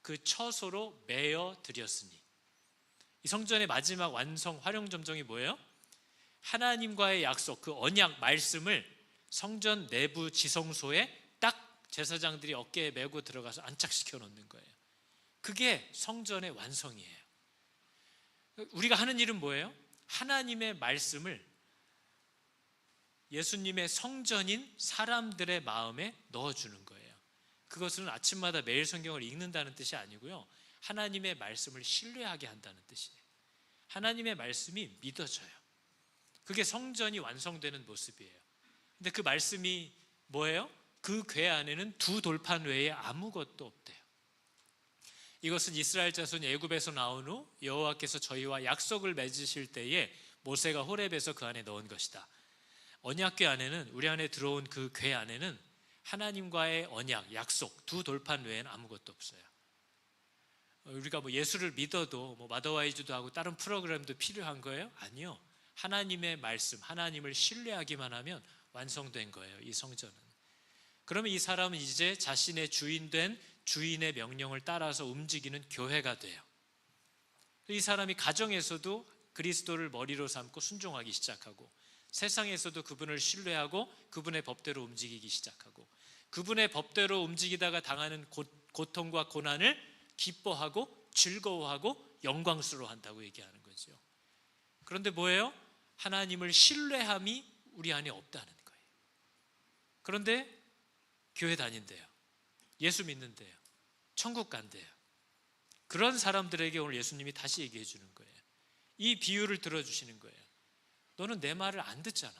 그 처소로 메어 드렸으니. 이 성전의 마지막 완성 활용점정이 뭐예요? 하나님과의 약속, 그 언약 말씀을 성전 내부 지성소에 딱 제사장들이 어깨에 메고 들어가서 안착시켜 놓는 거예요. 그게 성전의 완성이에요. 우리가 하는 일은 뭐예요? 하나님의 말씀을 예수님의 성전인 사람들의 마음에 넣어주는 거예요. 그것은 아침마다 매일 성경을 읽는다는 뜻이 아니고요, 하나님의 말씀을 신뢰하게 한다는 뜻이에요. 하나님의 말씀이 믿어져요. 그게 성전이 완성되는 모습이에요. 근데 그 말씀이 뭐예요? 그 궤 안에는 두 돌판 외에 아무것도 없대요. 이것은 이스라엘 자손이 애굽에서 나온 후 여호와께서 저희와 약속을 맺으실 때에 모세가 호렙에서 그 안에 넣은 것이다. 언약궤 안에는, 우리 안에 들어온 그 궤 안에는 하나님과의 언약, 약속 두 돌판 외에는 아무것도 없어요. 우리가 예수를 믿어도 마더와이즈도 하고 다른 프로그램도 필요한 거예요? 아니요. 하나님의 말씀, 하나님을 신뢰하기만 하면 완성된 거예요, 이 성전은. 그러면 이 사람은 이제 자신의 주인된 주인의 명령을 따라서 움직이는 교회가 돼요. 이 사람이 가정에서도 그리스도를 머리로 삼고 순종하기 시작하고, 세상에서도 그분을 신뢰하고 그분의 법대로 움직이기 시작하고, 그분의 법대로 움직이다가 당하는 고통과 고난을 기뻐하고 즐거워하고 영광스러워한다고 얘기하는 거죠. 그런데 뭐예요? 하나님을 신뢰함이 우리 안에 없다는 거예요. 그런데 교회 다닌대요. 예수 믿는데요. 천국 간대요. 그런 사람들에게 오늘 예수님이 다시 얘기해 주는 거예요. 이 비유를 들어주시는 거예요. 너는 내 말을 안 듣잖아.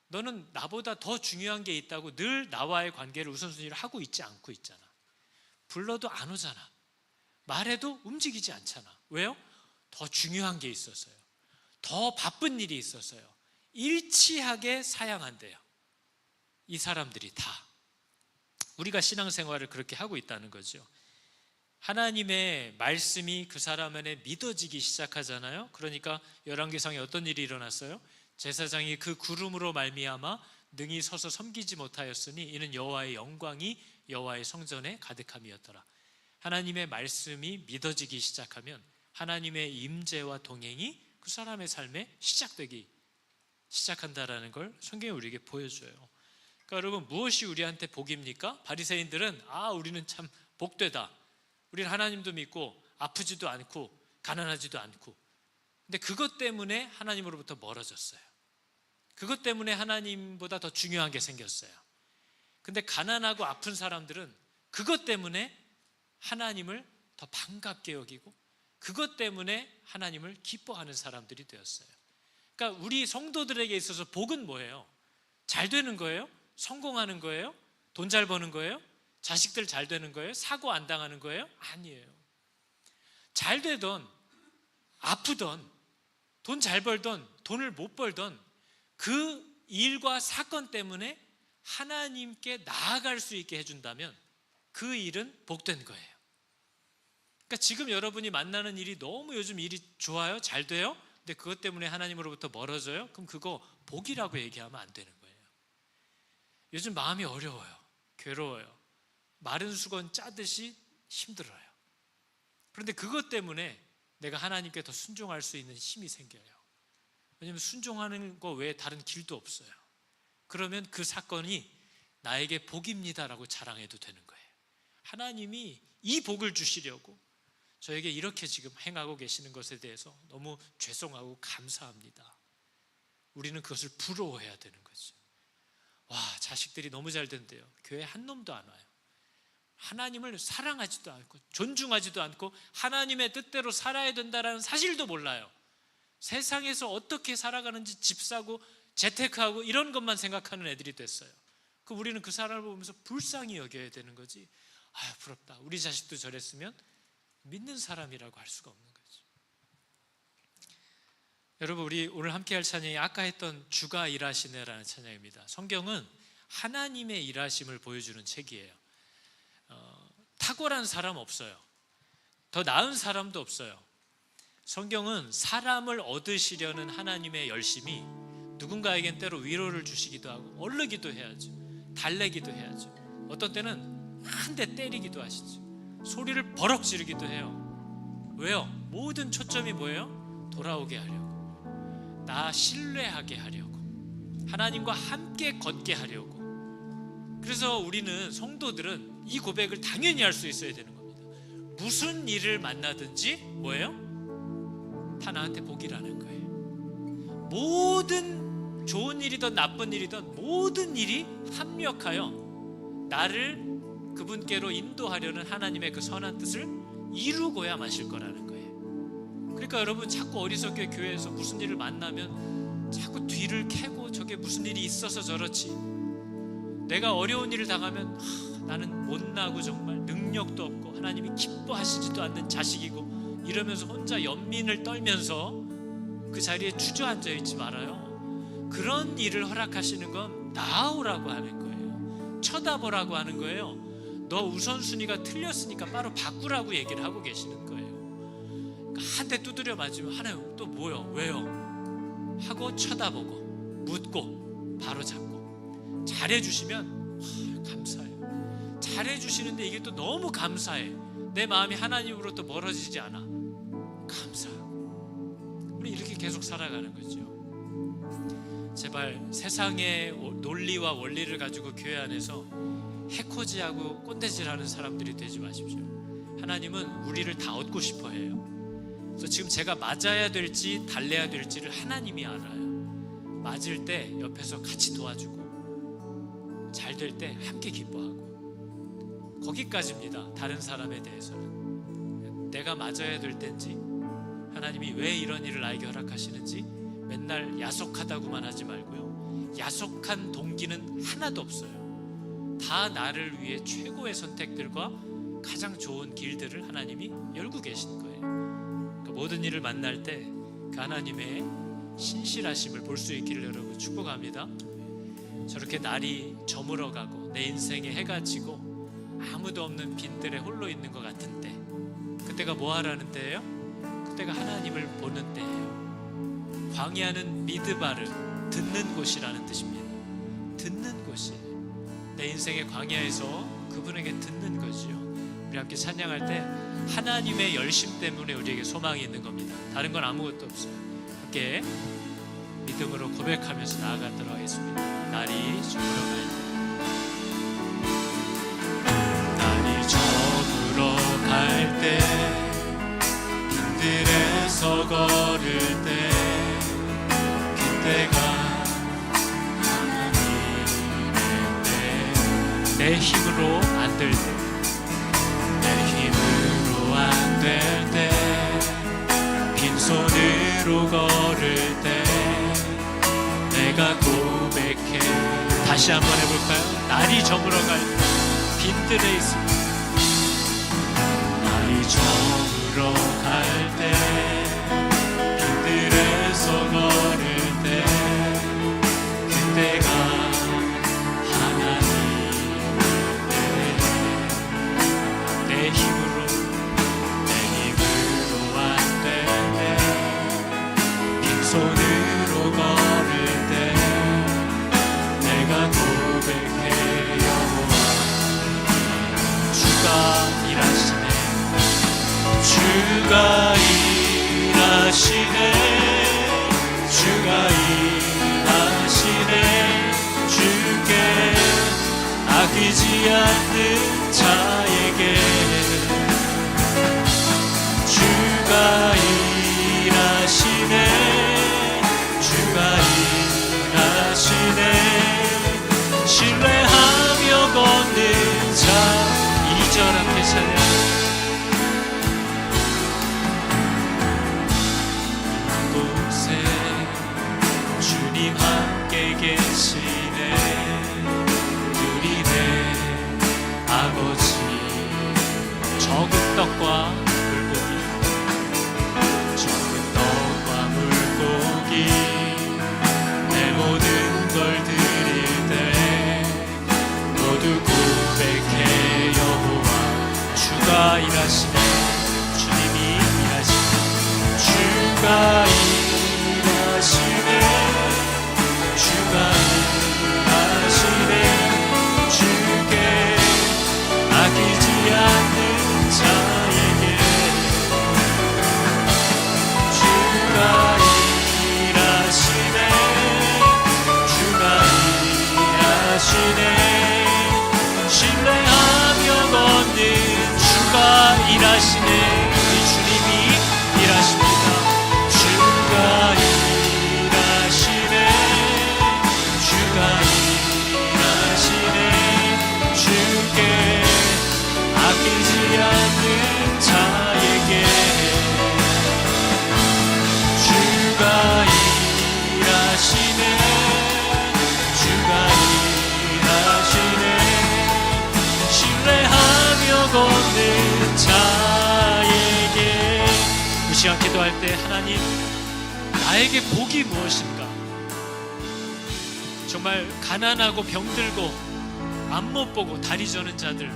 너는 나보다 더 중요한 게 있다고 늘 나와의 관계를 우선순위를 하고 있지 않고 있잖아. 불러도 안 오잖아. 말해도 움직이지 않잖아. 왜요? 더 중요한 게 있어서요. 더 바쁜 일이 있어서요. 일치하게 사양한대요. 이 사람들이 다. 우리가 신앙생활을 그렇게 하고 있다는 거죠. 하나님의 말씀이 그 사람 안에 믿어지기 시작하잖아요. 그러니까 열왕기상에 어떤 일이 일어났어요? 제사장이 그 구름으로 말미암아 능히 서서 섬기지 못하였으니 이는 여호와의 영광이 여호와의 성전에 가득함이었더라. 하나님의 말씀이 믿어지기 시작하면 하나님의 임재와 동행이 그 사람의 삶에 시작되기 시작한다라는 걸 성경이 우리에게 보여줘요. 그러니까 여러분, 무엇이 우리한테 복입니까? 바리새인들은 우리는 참 복되다. 우리는 하나님도 믿고 아프지도 않고 가난하지도 않고. 근데 그것 때문에 하나님으로부터 멀어졌어요. 그것 때문에 하나님보다 더 중요한 게 생겼어요. 근데 가난하고 아픈 사람들은 그것 때문에 하나님을 더 반갑게 여기고 그것 때문에 하나님을 기뻐하는 사람들이 되었어요. 그러니까 우리 성도들에게 있어서 복은 뭐예요? 잘 되는 거예요? 성공하는 거예요? 돈 잘 버는 거예요? 자식들 잘 되는 거예요? 사고 안 당하는 거예요? 아니에요. 잘 되던, 아프던, 돈 잘 벌던, 돈을 못 벌던 그 일과 사건 때문에 하나님께 나아갈 수 있게 해준다면 그 일은 복된 거예요. 그러니까 지금 여러분이 만나는 일이 너무 요즘 일이 좋아요? 잘 돼요? 근데 그것 때문에 하나님으로부터 멀어져요? 그럼 그거 복이라고 얘기하면 안 되는 거예요. 요즘 마음이 어려워요. 괴로워요. 마른 수건 짜듯이 힘들어요. 그런데 그것 때문에 내가 하나님께 더 순종할 수 있는 힘이 생겨요. 왜냐하면 순종하는 거 외에 다른 길도 없어요. 그러면 그 사건이 나에게 복입니다라고 자랑해도 되는 거예요. 하나님이 이 복을 주시려고 저에게 이렇게 지금 행하고 계시는 것에 대해서 너무 죄송하고 감사합니다. 우리는 그것을 부러워해야 되는 거죠. 자식들이 너무 잘 된대요. 교회 한 놈도 안 와요. 하나님을 사랑하지도 않고 존중하지도 않고 하나님의 뜻대로 살아야 된다는 사실도 몰라요. 세상에서 어떻게 살아가는지 집 사고 재테크하고 이런 것만 생각하는 애들이 됐어요. 우리는 그 사람을 보면서 불쌍히 여겨야 되는 거지. 부럽다. 우리 자식도 저랬으면 믿는 사람이라고 할 수가 없는 거죠. 여러분, 우리 오늘 함께 할 찬양이 아까 했던 주가 일하시네라는 찬양입니다. 성경은 하나님의 일하심을 보여주는 책이에요. 탁월한 사람 없어요. 더 나은 사람도 없어요. 성경은 사람을 얻으시려는 하나님의 열심이 누군가에겐 때로 위로를 주시기도 하고 얼르기도 해야죠. 달래기도 해야죠. 어떤 때는 한 대 때리기도 하시죠. 소리를 버럭 지르기도 해요. 왜요? 모든 초점이 뭐예요? 돌아오게 하려고, 나 신뢰하게 하려고, 하나님과 함께 걷게 하려고. 그래서 우리는 성도들은 이 고백을 당연히 할 수 있어야 되는 겁니다. 무슨 일을 만나든지 뭐예요? 다 나한테 복이라는 거예요. 모든 좋은 일이든 나쁜 일이든 모든 일이 합력하여 나를 그분께로 인도하려는 하나님의 그 선한 뜻을 이루고야 마실 거라는 거예요. 그러니까 여러분, 자꾸 어리석게 교회에서 무슨 일을 만나면 자꾸 뒤를 캐고 저게 무슨 일이 있어서 저렇지, 내가 어려운 일을 당하면 나는 못나고 정말 능력도 없고 하나님이 기뻐하시지도 않는 자식이고 이러면서 혼자 연민을 떨면서 그 자리에 주저앉아 있지 말아요. 그런 일을 허락하시는 건 나아오라고 하는 거예요. 쳐다보라고 하는 거예요. 너 우선순위가 틀렸으니까 바로 바꾸라고 얘기를 하고 계시는 거예요. 한 대 두드려 맞으면 하나님 또 뭐요? 왜요? 하고 쳐다보고 묻고 바로 잡고 잘해주시면 감사해요. 잘해주시는데 이게 또 너무 감사해. 내 마음이 하나님으로부터 멀어지지 않아. 감사하고 우리 이렇게 계속 살아가는 거죠. 제발 세상의 논리와 원리를 가지고 교회 안에서 해코지하고 꼰대질하는 사람들이 되지 마십시오. 하나님은 우리를 다 얻고 싶어 해요. 그래서 지금 제가 맞아야 될지 달래야 될지를 하나님이 알아요. 맞을 때 옆에서 같이 도와주고 잘 될 때 함께 기뻐하고 거기까지입니다. 다른 사람에 대해서는 내가 맞아야 될 때인지 하나님이 왜 이런 일을 나에게 허락하시는지 맨날 야속하다고만 하지 말고요. 야속한 동기는 하나도 없어요. 다 나를 위해 최고의 선택들과 가장 좋은 길들을 하나님이 열고 계신 거예요. 그러니까 모든 일을 만날 때 그 하나님의 신실하심을 볼 수 있기를 여러분 축복합니다. 저렇게 날이 저물어가고 내 인생에 해가 지고 아무도 없는 빈들에 홀로 있는 것 같은 때, 그때가 뭐 하라는 때예요? 그때가 하나님을 보는 때예요. 광야는 미드바르, 듣는 곳이라는 뜻입니다. 듣는 곳이 내 인생의 광야에서 그분에게 듣는 거지요. 우리 함께 찬양할 때 하나님의 열심 때문에 우리에게 소망이 있는 겁니다. 다른 건 아무것도 없어요. 함께 믿음으로 고백하면서 나아가도록 하겠습니다. 날이 저물어갈 때, 날이 저물어갈 때, 빈들에서 걸을 때, 그때가 하나님의 때, 내 힘으로 안 될 때, 안 될 때, 빈손으로 걸을 때 내가 고백해. 다시 한번 해볼까요? 날이 저물어갈 때 빈들에 있습니다. 날이 저물어갈 때, 빈들에서 걸을 때, 그때가 하나님의 내 힘으로 손으로 걸을 때 내가 고백해. 여호와 주가 일하시네, 주가 일하시네, 주가 일하시네. 주께 아끼지 않는 자에게 주가 일하시네, 주가 일하시네. 신뢰하며 걷는 자. 2절 함께 찬양. 이곳에 주님 함께 계시네. 누리네 아버지. 적은 떡과 물고기, 적은 떡과 물고기, 내 모든 걸 드릴 때 모두 고백해. 여호와 주가 일하시네, 주님이 일하시네, 주가 일하시네, 주가 일하시네. 주께 아끼지 않는 자에게 주가 일하시네, 주가 일하시네. 신뢰하며 걷는 주가 일하시네. 우리 주님이 일하십니다. 주가 기도할 때 하나님, 나에게 복이 무엇인가? 정말 가난하고 병들고 앞 못 보고 다리 저는 자들,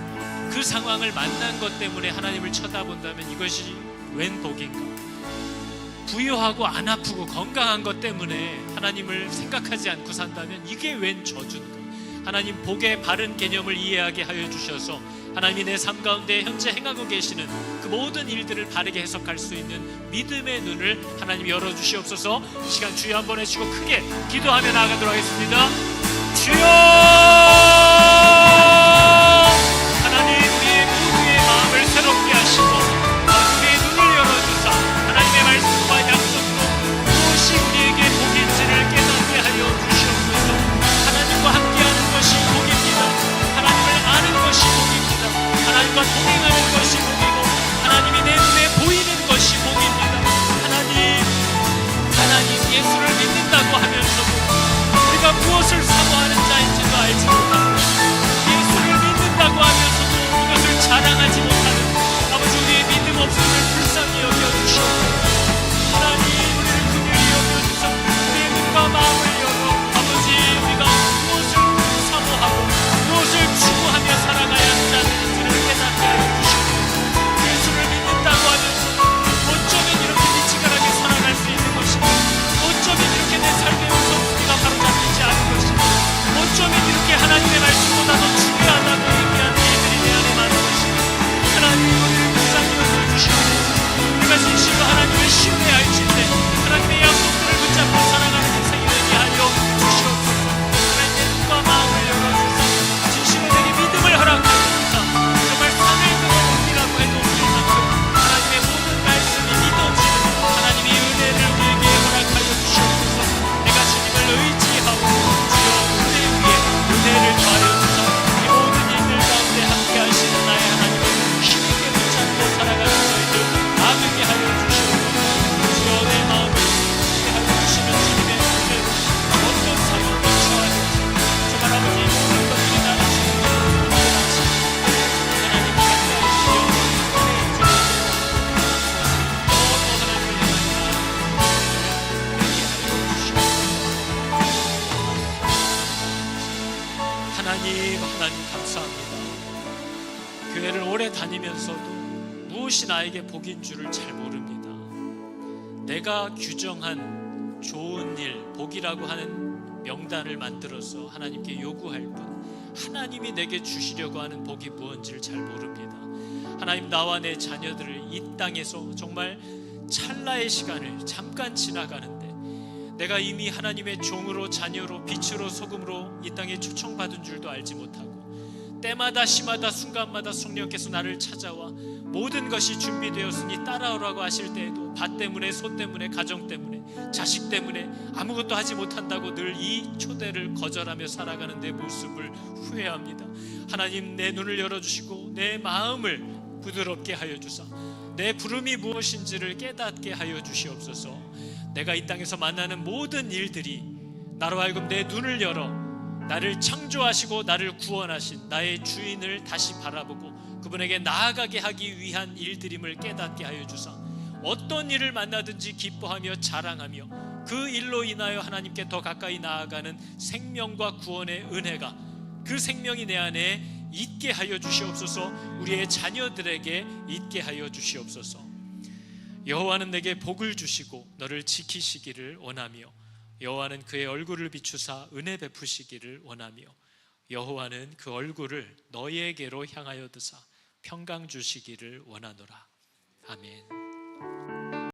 그 상황을 만난 것 때문에 하나님을 쳐다본다면 이것이 웬 복인가? 부유하고 안 아프고 건강한 것 때문에 하나님을 생각하지 않고 산다면 이게 웬 저주인가? 하나님, 복의 바른 개념을 이해하게 하여 주셔서 하나님이 내 삶 가운데 현재 행하고 계시는 그 모든 일들을 바르게 해석할 수 있는 믿음의 눈을 하나님 열어주시옵소서. 시간 주여 한번 해주시고 크게 기도하며 나아가도록 하겠습니다. 주여! 하나님, 우리의 모두의 마음을 새롭게 하시고 우리의 눈을 열어주사 하나님의 말씀과 약속으로 무엇이 우리에게 복인지를 깨닫게 하여 주시옵소서. 하나님과 함께하는 것이 복입니다. 하나님을 아는 것이 복입니다. 하나님과 동행하는 것이 복이고 하나님이 내 눈에 보이는 것이 복입니다. 하나님 예수를 믿는다고 하면서도 우리가 무엇을 사모하는 자인지도 알지 못하고 예수를 믿는다고 하면서도 이것을 자랑하지 못하는 아버지, 우리의 믿음 없음을 불쌍히 여겨주시옵소서. 하나님, 우리를 긍휼히 여겨주사 우리의 눈과 마음을 열어 아버지, 우리가 무엇을 사모하고 무엇을 추구하며 살아가야 하는지를 깨닫게 하여 주시옵소서. 예수를 믿는다고 하면서도 어쩌면 이렇게 미치가라게 살아갈 수 있는 것인가? 어쩌면 이렇게 내 삶의 우선순위가 바로잡히지 않은 것인가? 어쩌면 이렇게 하나님의 말씀보다 더 중요하다고 얘기하는 일들이 내 안에 많은 것인가? 하나님, 우리를 불쌍히 여겨주시옵소서. 우리가 진실로 하나님을 신뢰할지 때 하나님의 약속들을 붙잡고 살아가는 인생이 되게 하여 주시옵소서. 하나님의 눈과 마음을 열어주사 진실로 내게 믿음을 허락하여 주사 정말 산을 그어놓으라고 해도 우리만큼 하나님의 모든 말씀이 믿어지는 하나님의 은혜를 우리에게 허락하여 주시옵소서. 내가 주님을 의지하고 주여 은혜 위에 은혜를 더하여 주사 이 모든 일들 가운데 함께 하시는 나의 하나님을 힘있게 붙잡고 살아가는 저희들 나누게 하여 주시옵소서. 주여 내 마음을 힘있게 하여 주시는 주님의 은혜로 어떤 상황도 처하든지 정말 아버지 모든 것들이 나를 지키고 운전하시고 하나님 가까이 주여 은혜의 주여 또 하나님을 하나님 감사합니다. 교회를 오래 다니면서도 무엇이 나에게 복인 줄을 잘 모릅니다. 내가 규정한 좋은 일, 복이라고 하는 명단을 만들어서 하나님께 요구할 뿐 하나님이 내게 주시려고 하는 복이 무엇인지를 잘 모릅니다. 하나님, 나와 내 자녀들을 이 땅에서 정말 찰나의 시간을 잠깐 지나가는데 내가 이미 하나님의 종으로, 자녀로, 빛으로, 소금으로 이 땅에 초청받은 줄도 알지 못하고 때마다 시마다 순간마다 성령께서 나를 찾아와 모든 것이 준비되었으니 따라오라고 하실 때에도 밭 때문에, 소 때문에, 가정 때문에, 자식 때문에 아무것도 하지 못한다고 늘 이 초대를 거절하며 살아가는 내 모습을 후회합니다. 하나님, 내 눈을 열어주시고 내 마음을 부드럽게 하여 주사 내 부름이 무엇인지를 깨닫게 하여 주시옵소서. 내가 이 땅에서 만나는 모든 일들이 나로 하여금 내 눈을 열어 나를 창조하시고 나를 구원하신 나의 주인을 다시 바라보고 그분에게 나아가게 하기 위한 일들임을 깨닫게 하여 주사 어떤 일을 만나든지 기뻐하며 자랑하며 그 일로 인하여 하나님께 더 가까이 나아가는 생명과 구원의 은혜가 그 생명이 내 안에 있게 하여 주시옵소서. 우리의 자녀들에게 있게 하여 주시옵소서. 여호와는 내게 복을 주시고 너를 지키시기를 원하며 여호와는 그의 얼굴을 비추사 은혜 베푸시기를 원하며 여호와는 그 얼굴을 너희에게로 향하여 드사 평강 주시기를 원하노라. 아멘.